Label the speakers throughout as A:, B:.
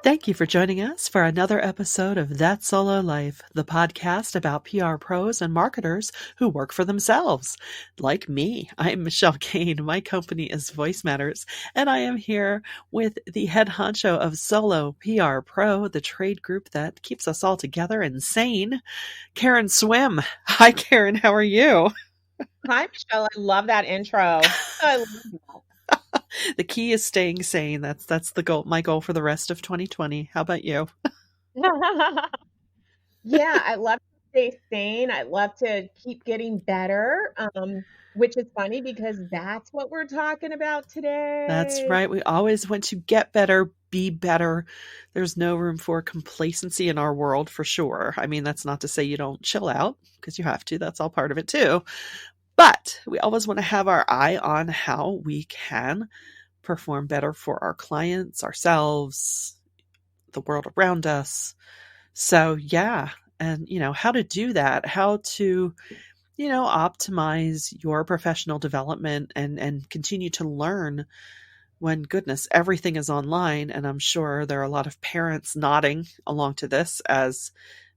A: Thank you for joining us for another episode of That Solo Life, the podcast about PR pros and marketers who work for themselves. Like me, I'm Michelle Kane. My company is Voice Matters, and I am here with the head honcho of Solo PR Pro, the trade group that keeps us all together and sane, Karen Swim. Hi, Karen. How are you?
B: Hi, Michelle. I love that intro. I love
A: The key is staying sane. That's the goal. My goal for the rest of 2020. How about you?
B: that. Yeah, I love to stay sane. I love to keep getting better, which is funny because that's what we're talking about
A: That's
B: today.
A: right. We always want to get better, be better. There's no room for complacency in our world for sure. I mean, that's not to say you don't chill out because you have to. That's all part of it too. But we always want to have our eye on how we can perform better for our clients, ourselves, the world around us. So, yeah. And, how to do that, how to, optimize your professional development and continue to learn when goodness, everything is online. And I'm sure there are a lot of parents nodding along to this as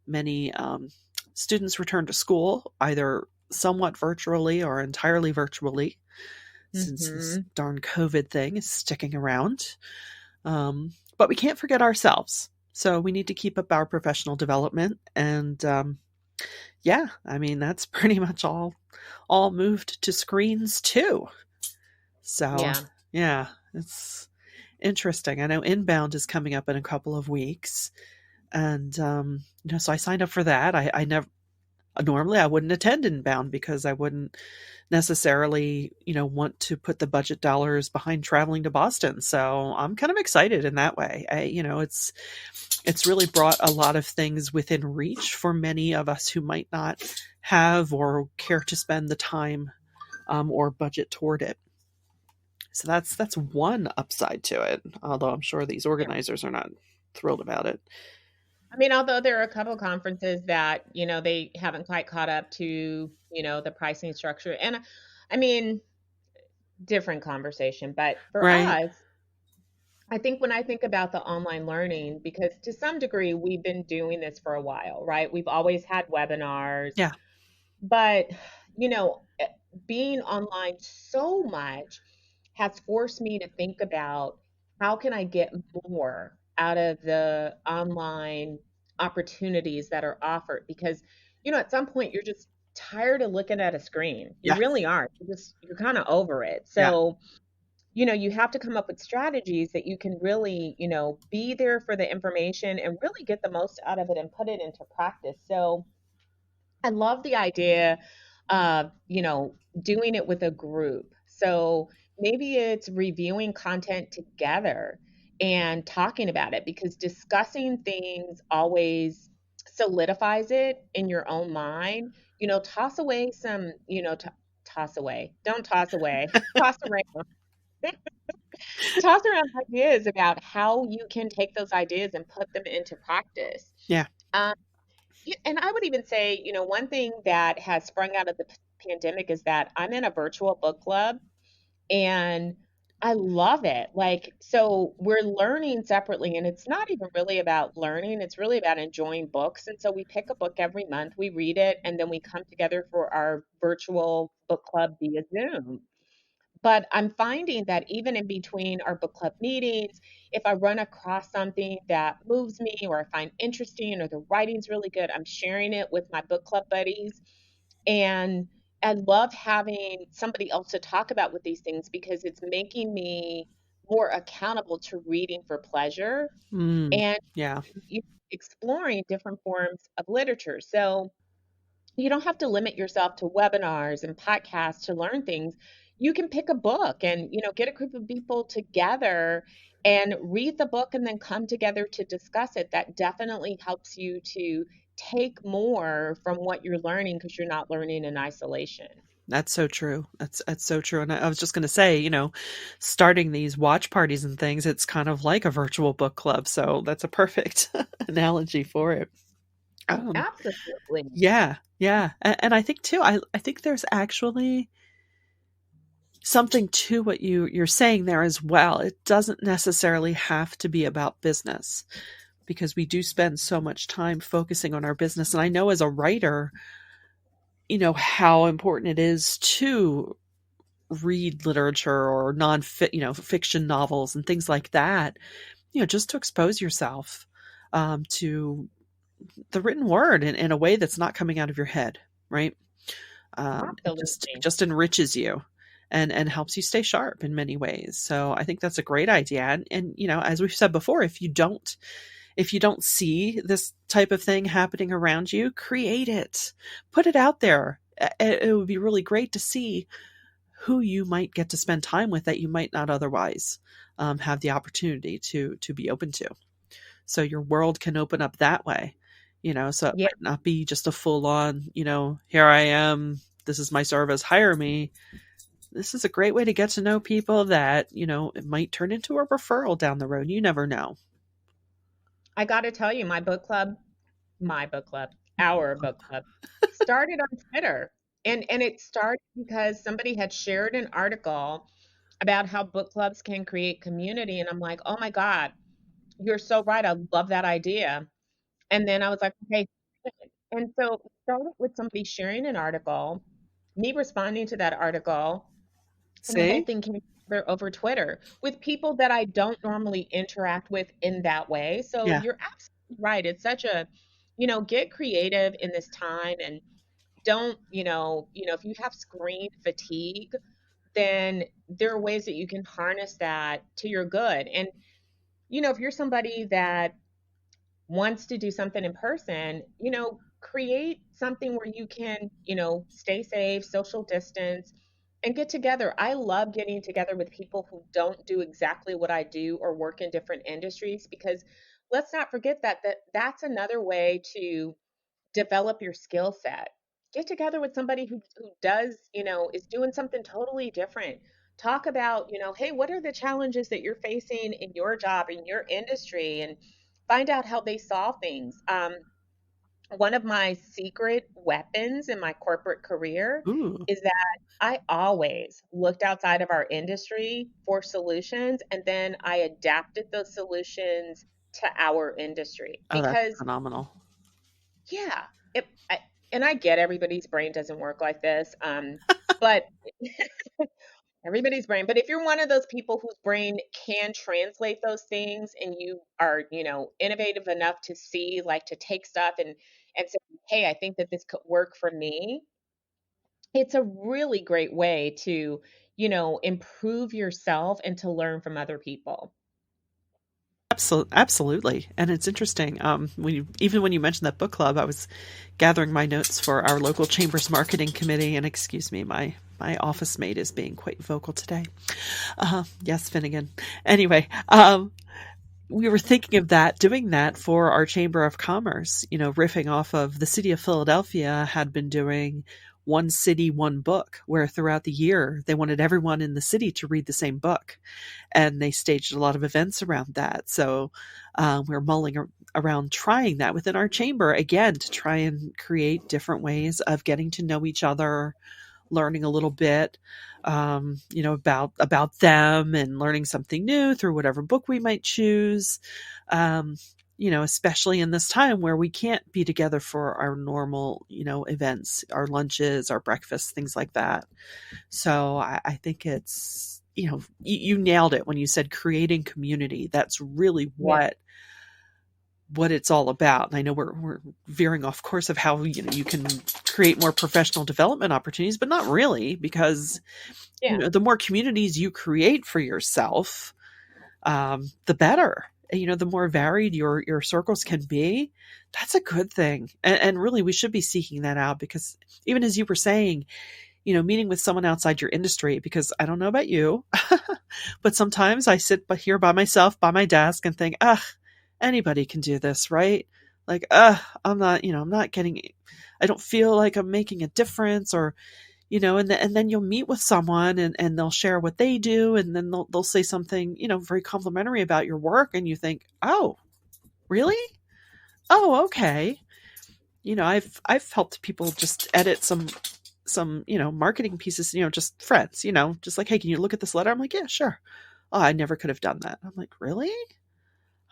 A: many students return to school, either somewhat virtually or entirely virtually, since this
B: hmm
A: darn COVID thing is sticking around. But we can't forget ourselves. So we need to keep up our professional development. And yeah, I mean, that's pretty much all moved to screens too. So
B: Yeah.
A: yeah, it's interesting. I know Inbound is coming up in a couple of weeks, and so I signed up for that. I never normally I wouldn't attend Inbound because I wouldn't necessarily want to put the budget dollars behind traveling to Boston. So I'm kind of excited in that way. It's really brought a lot of things within reach for many of us who might not have or care to spend the time or budget toward it. So that's one upside to it, although I'm sure these
B: Yeah.
A: organizers are not thrilled about it.
B: I mean, although there are a couple conferences that, they haven't quite caught up to, the pricing structure. And I mean, different conversation. But for
A: Right.
B: us, I think when I think about the online learning, because to some degree we've been doing this for a while, right? We've always had webinars,
A: Yeah.
B: but you know, eh, being online so much has forced me to think about how can I get more out of the online opportunities that are offered because at some point you're just tired of looking at a screen. You
A: Yeah.
B: really are. You're kind of over it.
A: Yeah.
B: So you have to come up with strategies that you can really, be there for the information and really get the most out of it and put it into practice. So I love the idea of, doing it with a group. So maybe it's reviewing content together and talking about it because discussing things always solidifies it in your own mind. Toss away some, toss away. Don't toss away. Toss around toss around ideas about how you can take those ideas and put them into practice.
A: Yeah.
B: Um, and I would even say, one thing that has sprung out of the pandemic is that I'm in a virtual book club and I love it. Like, so we're learning separately, and it's not even really about learning, it's really about enjoying books. And so we pick a book every month, we read it, and then we come together for our virtual book club via Zoom. But I'm finding that even in between our book club meetings, if I run across something that moves me or I find interesting or the writing's really good, I'm sharing it with my book club buddies. And I love having somebody else to talk about with these things because it's making me more accountable to reading for pleasure
A: Mm.
B: and
A: Yeah.
B: you- exploring different forms of literature. So you don't have to limit yourself to webinars and podcasts to learn things. You can pick a book and, get a group of people together and read the book and then come together to discuss it. That definitely helps you to take more from what you're learning because you're not learning in isolation.
A: That's so true. That's so true. And I was just going to say, starting these watch parties and things, it's kind of like a virtual book club. So that's a perfect analogy for it. Um,
B: Absolutely.
A: yeah, yeah. And I think too, I think there's actually something to what you're saying there as well. It doesn't necessarily have to be about business, because we do spend so much time focusing on our business. And I know as a writer, how important it is to read literature or fiction novels and things like that, just to expose yourself to the written word in a way that's not coming out of your head, right? It
B: Absolutely.
A: just enriches you and helps you stay sharp in many ways. So I think that's a great idea. And as we've said before, if you don't see this type of thing happening around you, create it, put it out there. It would be really great to see who you might get to spend time with that you might not otherwise have the opportunity to be open to. So your world can open up that way, so it
B: Yeah.
A: might not be just a full on, here I am, this is my service, hire me. This is a great way to get to know people that, it might turn into a referral down the road. You never know.
B: I got to tell you, our book club started on Twitter. And it started because somebody had shared an article about how book clubs can create community. And I'm like, oh my God, you're so right. I love that idea. And then I was like, okay. And so it started with somebody sharing an article, me responding to that article, and the whole
A: See?
B: thing came together over Twitter with people that I don't normally interact with in that way. So
A: Yeah.
B: you're absolutely right. It's such a, get creative in this time and don't, if you have screen fatigue, then there are ways that you can harness that to your good. And, if you're somebody that wants to do something in person, create something where you can, stay safe, social distance, and get together. I love getting together with people who don't do exactly what I do or work in different industries, because let's not forget that's another way to develop your skill set. Get together with somebody who does, is doing something totally different. Talk about, hey, what are the challenges that you're facing in your job, in your industry, and find out how they solve things. One of my secret weapons in my corporate career
A: Ooh.
B: is that I always looked outside of our industry for solutions, and then I adapted those solutions to our industry
A: Oh, that's
B: because
A: phenomenal.
B: yeah, and I get everybody's brain doesn't work like this, but everybody's brain. But if you're one of those people whose brain can translate those things and you are, innovative enough to see, like to take stuff and say, hey, I think that this could work for me, it's a really great way to, improve yourself and to learn from other people.
A: Absolutely. And it's interesting. Even when you mentioned that book club, I was gathering my notes for our local chamber's marketing committee. And excuse me, my office mate is being quite vocal today. Yes, Finnegan. Anyway, we were thinking of doing that for our Chamber of Commerce, riffing off of the city of Philadelphia had been doing one city, one book, where throughout the year they wanted everyone in the city to read the same book. And they staged a lot of events around that. So we're mulling around trying that within our chamber again to try and create different ways of getting to know each other, learning a little bit, about them and learning something new through whatever book we might choose. Especially in this time where we can't be together for our normal, events, our lunches, our breakfasts, things like that. So I think it's, you nailed it when you said creating community. That's really
B: Yeah.
A: what it's all about. And I know we're veering off course of how you can create more professional development opportunities, but not really, because
B: Yeah.
A: the more communities you create for yourself, the better. The more varied your circles can be. That's a good thing, and really we should be seeking that out, because even as you were saying, meeting with someone outside your industry, because I don't know about you, but sometimes I sit here by myself by my desk and think, anybody can do this, right? Like, I'm not getting, I don't feel like I'm making a difference, or, and then you'll meet with someone and they'll share what they do. And then they'll say something, very complimentary about your work. And you think, oh, really? Oh, okay. I've helped people just edit some some, marketing pieces, just friends, just like, hey, can you look at this letter? I'm like, yeah, sure. Oh, I never could have done that. I'm like, really?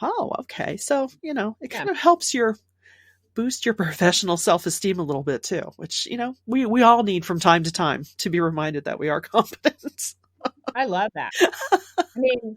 A: Oh, okay. So, it
B: Yeah,
A: kind of helps your boost your professional self-esteem a little bit too, which, we all need from time to time to be reminded that we are competent.
B: I love that. I mean,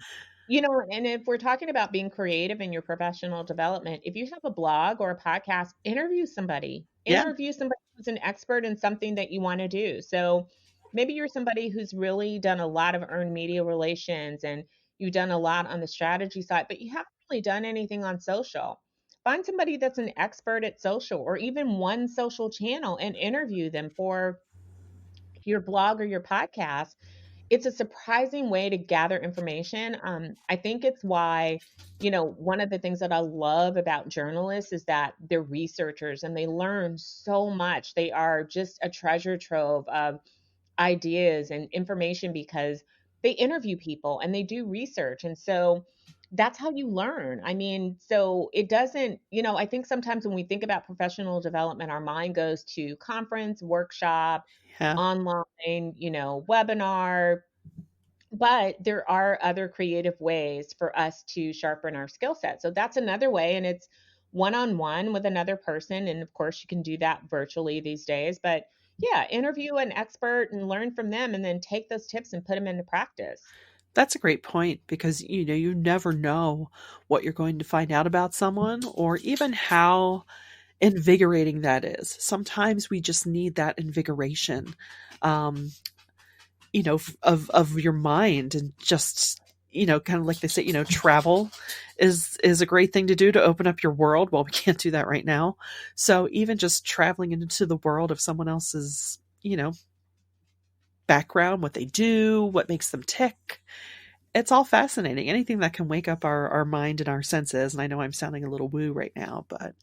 B: and if we're talking about being creative in your professional development, if you have a blog or a podcast, interview somebody.
A: Yeah.
B: Interview somebody who's an expert in something that you want to do. So maybe you're somebody who's really done a lot of earned media relations and you've done a lot on the strategy side, but you haven't really done anything on social. Find somebody that's an expert at social or even one social channel and interview them for your blog or your podcast. It's a surprising way to gather information. I think it's why, one of the things that I love about journalists is that they're researchers and they learn so much. They are just a treasure trove of ideas and information because they interview people and they do research. And so that's how you learn. I mean, so it doesn't, I think sometimes when we think about professional development, our mind goes to conference, workshop,
A: Yeah.
B: online, webinar, but there are other creative ways for us to sharpen our skill set. So that's another way. And it's one on one with another person. And of course, you can do that virtually these days. But yeah, interview an expert and learn from them and then take those tips and put them into practice.
A: That's a great point because you never know what you're going to find out about someone or even how invigorating that is. Sometimes we just need that invigoration, um, of your mind and just kind of like they say, travel is a great thing to do to open up your world. Well, we can't do that right now, so even just traveling into the world of someone else's, background, what they do, what makes them tick, it's all fascinating. Anything that can wake up our mind and our senses. And I know I'm sounding a little woo right now, but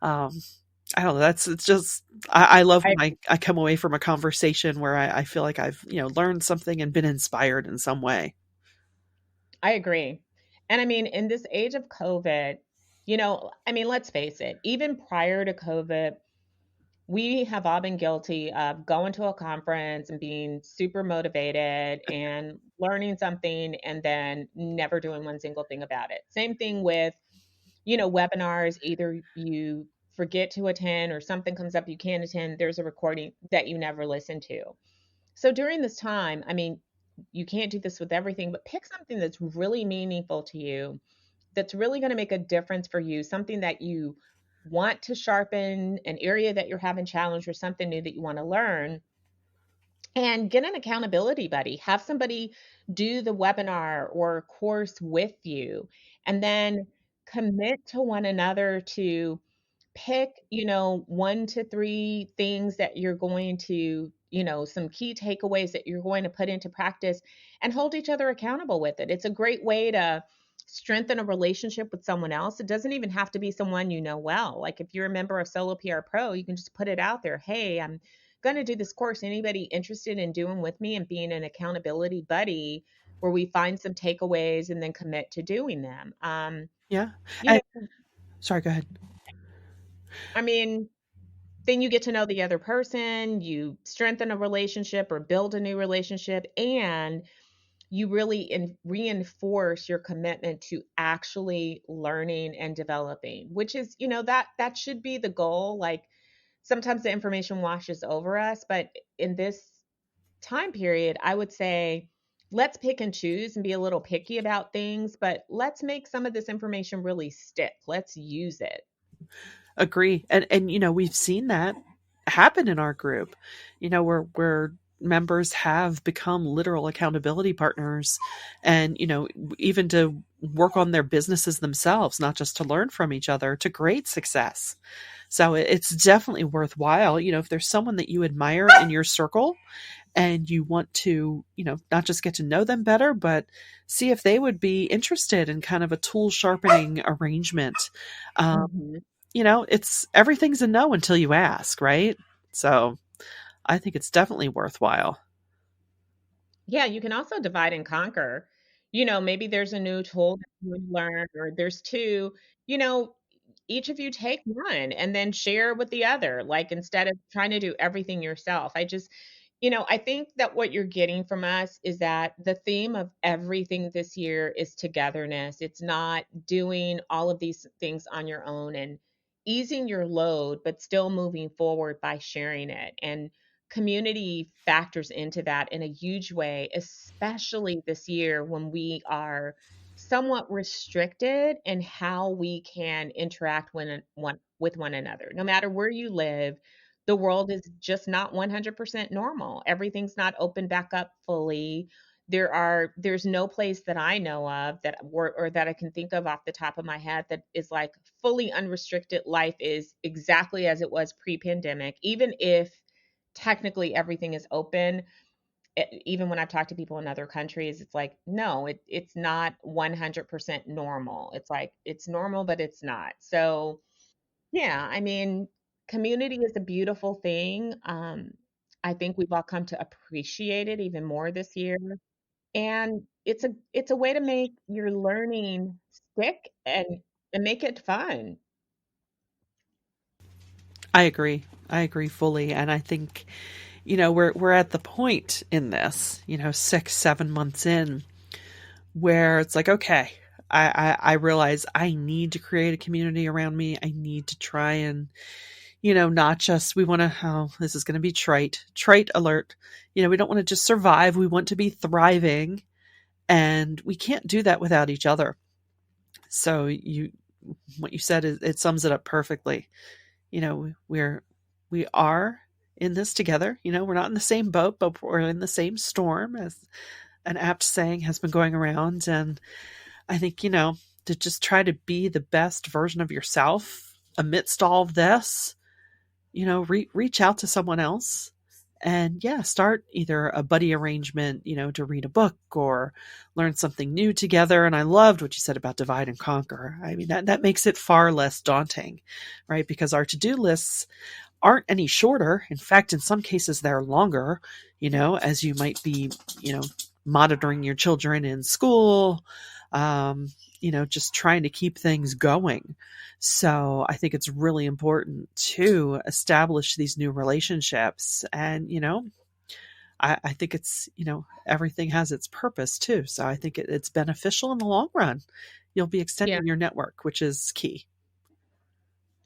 A: um, I don't know. It's just, I love
B: I,
A: when I come away from a conversation where I feel like I've, learned something and been inspired in some way.
B: I agree. And I mean, in this age of COVID, I mean, let's face it, even prior to COVID, we have all been guilty of going to a conference and being super motivated and learning something and then never doing one single thing about it. Same thing with, webinars. Either you forget to attend or something comes up you can't attend, there's a recording that you never listen to. So during this time, I mean, you can't do this with everything, but pick something that's really meaningful to you, that's really going to make a difference for you, something that you want to sharpen, an area that you're having challenge or something new that you want to learn, and get an accountability buddy. Have somebody do the webinar or course with you, and then commit to one another to pick, 1 to 3 things that you're going to, some key takeaways that you're going to put into practice and hold each other accountable with it. It's a great way to strengthen a relationship with someone else. It doesn't even have to be someone you know well. Like if you're a member of Solo PR Pro, you can just put it out there. Hey, I'm going to do this course. Anybody interested in doing with me and being an accountability buddy where we find some takeaways and then commit to doing them.
A: Yeah.
B: You
A: And,
B: know,
A: sorry, go ahead.
B: I mean, then you get to know the other person, you strengthen a relationship or build a new relationship, and you really reinforce your commitment to actually learning and developing, which is, that should be the goal. Like sometimes the information washes over us, but in this time period, I would say let's pick and choose and be a little picky about things, but let's make some of this information really stick. Let's use it.
A: Agree. And we've seen that happen in our group. Where members have become literal accountability partners and even to work on their businesses themselves, not just to learn from each other, to great success. So it's definitely worthwhile. If there's someone that you admire in your circle and you want to, not just get to know them better, but see if they would be interested in kind of a tool sharpening arrangement. Um,
B: Mhm.
A: it's everything's a no until you ask, right? So I think it's definitely worthwhile.
B: Yeah, you can also divide and conquer. Maybe there's a new tool that you learn, or there's two. You know, each of you take one and then share with the other, like instead of trying to do everything yourself. I think that what you're getting from us is that the theme of everything this year is togetherness. It's not doing all of these things on your own and easing your load, but still moving forward by sharing it. And community factors into that in a huge way, especially this year when we are somewhat restricted in how we can interact with one another. No matter where you live, the world is just not 100% normal. Everything's not open back up fully. There's no place that I know of or that I can think of off the top of my head that is like fully unrestricted. Life is exactly as it was pre-pandemic, even if technically everything is open. Even when I've talked to people in other countries, it's like, no, it's not 100% normal. It's like it's normal, but it's not. So yeah, I mean, community is a beautiful thing. I think we've all come to appreciate it even more this year. And it's a way to make your learning stick and make it fun.
A: I agree. I agree fully. And I think, we're at the point in this, 6, 7 months in, where it's like, okay, I realize I need to create a community around me. I need to try and, not just we want to, oh, this is going to be trite alert. We don't want to just survive. We want to be thriving, and we can't do that without each other. So what you said, it sums it up perfectly. We are in this together. We're not in the same boat, but we're in the same storm, as an apt saying has been going around. And I think, to just try to be the best version of yourself amidst all of this, reach out to someone else, and yeah, start either a buddy arrangement, to read a book or learn something new together. And I loved what you said about divide and conquer. I mean, that makes it far less daunting, right? Because our to-do lists aren't any shorter. In fact, in some cases, they're longer, as you might be, monitoring your children in school, just trying to keep things going. So I think it's really important to establish these new relationships. And, I think it's, everything has its purpose too. So I think it's beneficial in the long run. You'll be
B: Yeah.
A: extending your network, which is key.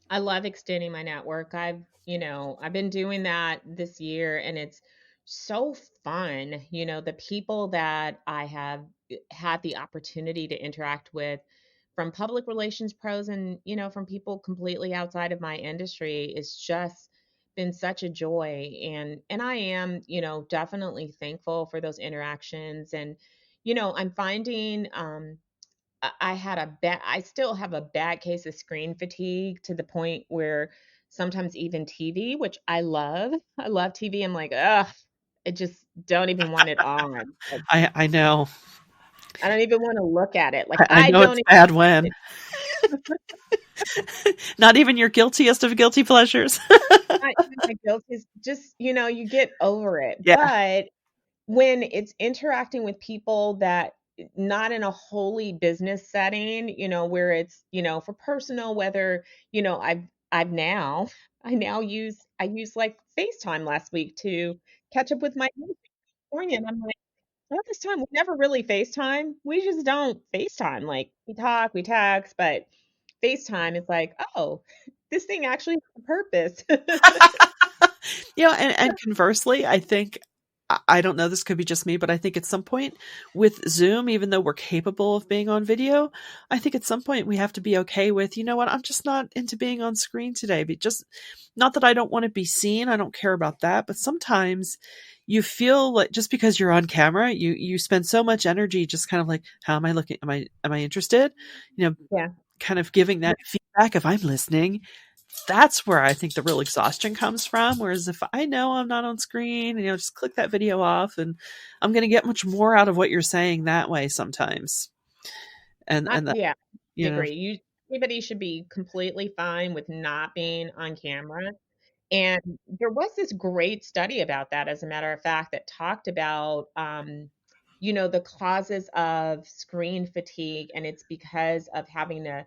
B: I love extending my network. I've been doing that this year and it's so fun. The people that I have had the opportunity to interact with from public relations pros and, from people completely outside of my industry is just been such a joy. And I am, definitely thankful for those interactions. And, I'm finding I still have a bad case of screen fatigue to the point where sometimes even TV, which I love TV. I'm like, ugh, I just don't even want it on. Like,
A: I know.
B: I don't even want to look at it. Like,
A: I
B: I
A: know
B: don't
A: it's
B: even
A: bad
B: want
A: when not even your guiltiest of guilty pleasures.
B: not even my guilt is just, you get over it.
A: Yeah.
B: But when it's interacting with people that not in a wholly business setting, where it's, for personal, whether, I've now I use like FaceTime last week to catch up with my niece in California. And I'm like, all this time we never really FaceTime. We just don't FaceTime. Like we talk, we text, but FaceTime is like, oh, this thing actually has a purpose.
A: And conversely, I think I don't know, this could be just me, but I think at some point with Zoom, even though we're capable of being on video, I think at some point we have to be okay with, you know what, I'm just not into being on screen today. But just not that I don't want to be seen, I don't care about that, but sometimes you feel like just because you're on camera, you spend so much energy just kind of like, how am I looking? Am I interested? You know,
B: Yeah.
A: kind of giving that feedback if I'm listening. That's where I think the real exhaustion comes from. Whereas if I know I'm not on screen, just click that video off, and I'm going to get much more out of what you're saying that way sometimes. And that,
B: Yeah, I
A: you know,
B: agree. Everybody should be completely fine with not being on camera. And there was this great study about that, as a matter of fact, that talked about, the causes of screen fatigue, and it's because of having to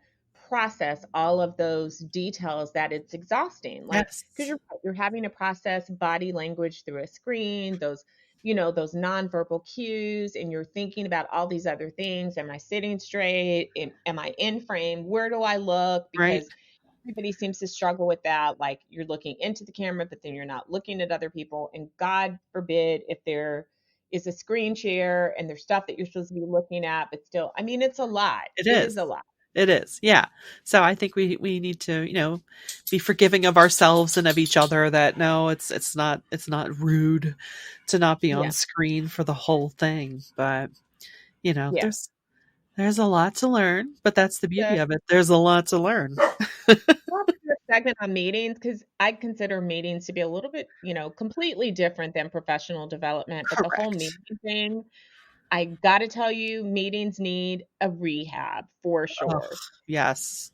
B: process all of those details that it's exhausting. Like, because
A: Yes.
B: you're having to process body language through a screen, those, you know, those nonverbal cues, and you're thinking about all these other things. Am I sitting straight? Am I in frame? Where do I look?
A: Right.
B: Because everybody seems to struggle with that. Like, you're looking into the camera, but then you're not looking at other people. And God forbid if there is a screen share and there's stuff that you're supposed to be looking at, but still, I mean, it's a lot.
A: It
B: It
A: is.
B: is a lot.
A: It is. Yeah. So I think we need to, be forgiving of ourselves and of each other that no, it's not rude to not be on
B: Yeah.
A: screen for the whole thing. But,
B: Yeah.
A: there's a lot to learn, but that's the beauty
B: Good.
A: of it. There's a lot to learn.
B: We'll have to do a segment on meetings because I consider meetings to be a little bit, completely different than professional development. But the whole
A: Correct.
B: meeting thing, I got to tell you, meetings need a rehab for
A: Oh,
B: sure.
A: yes.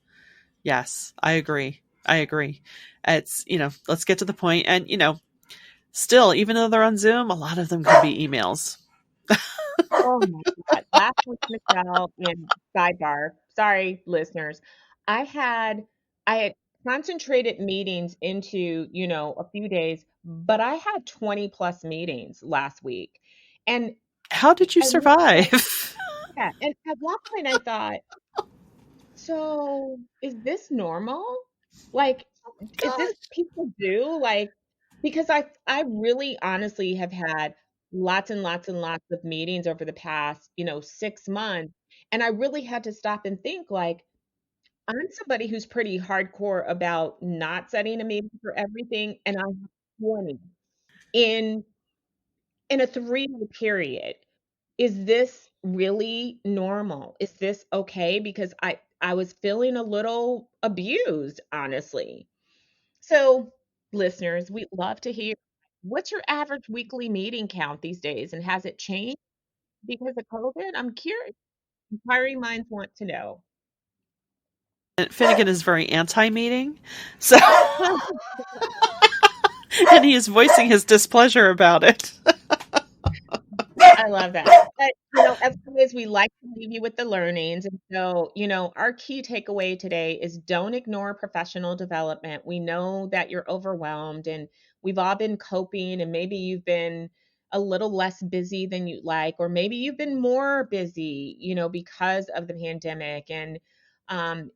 A: Yes, I agree. I agree. It's, let's get to the point. And, still, even though they're on Zoom, a lot of them could be emails.
B: Oh my God. Last week, Michelle, and sidebar, sorry, listeners, I had I had concentrated meetings into, a few days, but I had 20 plus meetings last week. And
A: How did you
B: at one point,
A: survive?
B: yeah, and at one point I thought, so is this normal? Like, is this
A: Gosh.
B: people do? Like, because I really honestly have had lots and lots and lots of meetings over the past, 6 months. And I really had to stop and think, like, I'm somebody who's pretty hardcore about not setting a meeting for everything. And I have 20 in a 3 day period. Is this really normal? Is this okay? Because I was feeling a little abused, honestly. So, listeners, we'd love to hear, what's your average weekly meeting count these days, and has it changed because of COVID? I'm curious. Inquiring minds want to know.
A: And Finnegan is very anti-meeting, so and he is voicing his displeasure about it.
B: I love that. But, as always, we like to leave you with the learnings. And so, our key takeaway today is don't ignore professional development. We know that you're overwhelmed and we've all been coping, and maybe you've been a little less busy than you'd like, or maybe you've been more busy, because of the pandemic. And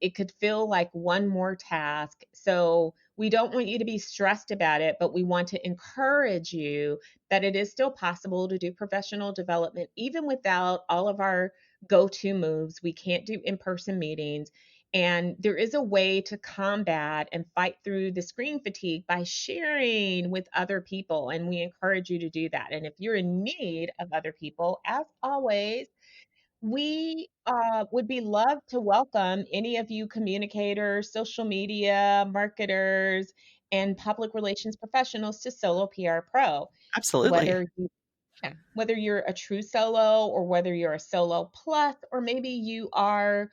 B: it could feel like one more task. So, we don't want you to be stressed about it, but we want to encourage you that it is still possible to do professional development even without all of our go to moves. We can't do in person meetings. And there is a way to combat and fight through the screen fatigue by sharing with other people. And we encourage you to do that. And if you're in need of other people, as always, we would be love to welcome any of you communicators, social media marketers, and public relations professionals to Solo PR Pro.
A: Absolutely.
B: Whether you Yeah, whether you're a true solo or whether you're a solo plus, or maybe you are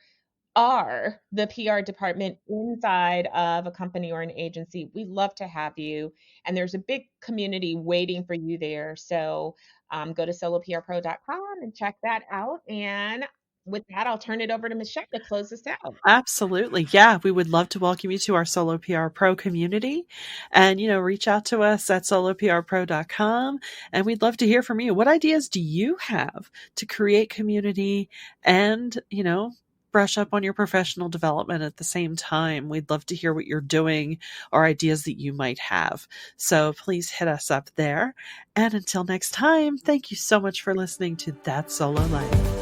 B: the PR department inside of a company or an agency, we love to have you. And there's a big community waiting for you there. So go to soloprpro.com and check that out. And with that, I'll turn it over to Michelle to close this out.
A: Absolutely. Yeah, we would love to welcome you to our Solo PR Pro community. And, reach out to us at soloprpro.com. And we'd love to hear from you. What ideas do you have to create community and, brush up on your professional development at the same time? We'd love to hear what you're doing or ideas that you might have. So please hit us up there. And until next time, thank you so much for listening to That Solo Life.